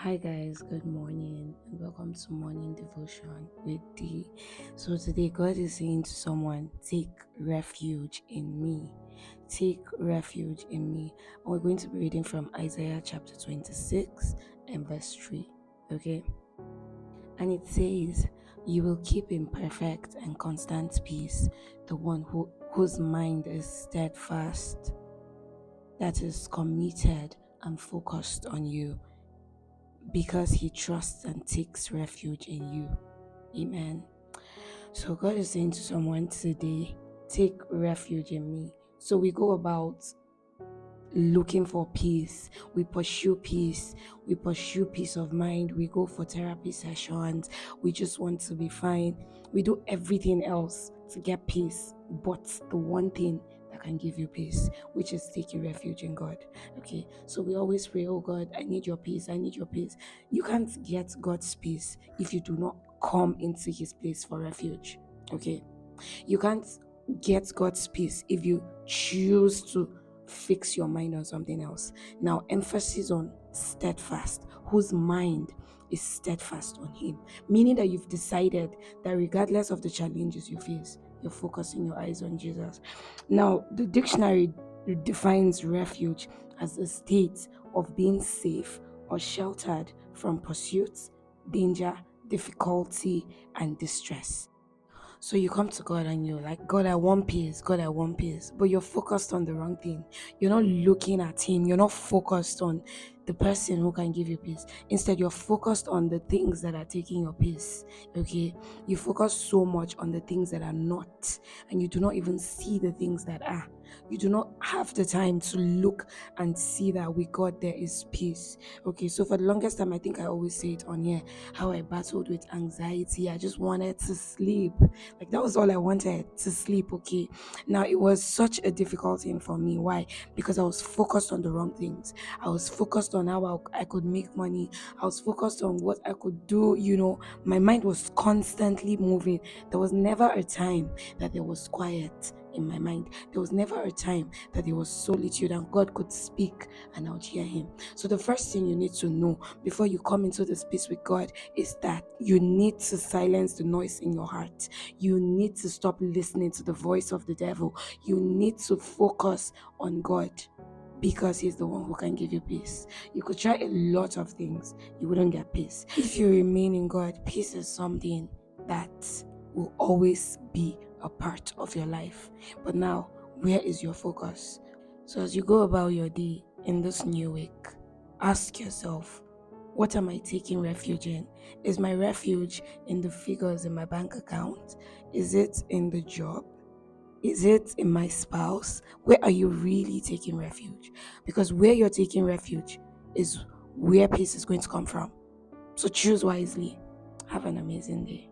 Hi guys, good morning and welcome to morning devotion with D. So today God is saying to someone, take refuge in me. Take refuge in me. And we're going to be reading from Isaiah chapter 26 and verse 3. Okay? And it says, you will keep in perfect and constant peace the one whose mind is steadfast, that is committed and focused on you, because he trusts and takes refuge in you. Amen. So God is saying to someone today, take refuge in me. So we go about looking for peace. We pursue peace. We pursue peace of mind. We go for therapy sessions. We just want to be fine. We do everything else to get peace. But the one thing that can give you peace, which is taking refuge in God. Okay. So we always pray, oh God, I need your peace. I need your peace. You can't get God's peace if you do not come into his place for refuge. Okay. You can't get God's peace if you choose to fix your mind on something else. Now, emphasis on steadfast, whose mind is steadfast on him, meaning that you've decided that regardless of the challenges you face, you're focusing your eyes on Jesus. Now, the dictionary defines refuge as a state of being safe or sheltered from pursuits, danger, difficulty, and distress. So you come to God and you're like, God, I want peace. God, I want peace. But you're focused on the wrong thing. You're not looking at him. You're not focused on the person who can give you peace. Instead, you're focused on the things that are taking your peace. Okay. You focus so much on the things that are not, and you do not even see the things that are. You do not have the time to look and see that with God there is peace. Okay. So for the longest time, I think I always say it on here, how I battled with anxiety. I just wanted to sleep. Like that was all I wanted, to sleep. Okay. Now it was such a difficult thing for me. Why? Because I was focused on the wrong things. I was focused on how I could make money. I was focused on what I could do. My mind was constantly moving. There was never a time that there was quiet in my mind. There was never a time that there was solitude and God could speak and I would hear him. So the first thing you need to know before you come into this peace with God is that you need to silence the noise in your heart. You need to stop listening to the voice of the devil. You need to focus on God, because he's the one who can give you peace. You could try a lot of things, you wouldn't get peace. If you remain in God, peace is something that will always be a part of your life. But now, where is your focus? So as you go about your day in this new week, ask yourself, what am I taking refuge in? Is my refuge in the figures in my bank account? Is it in the job? Is it in my spouse? Where are you really taking refuge? Because where you're taking refuge is where peace is going to come from. So choose wisely. Have an amazing day.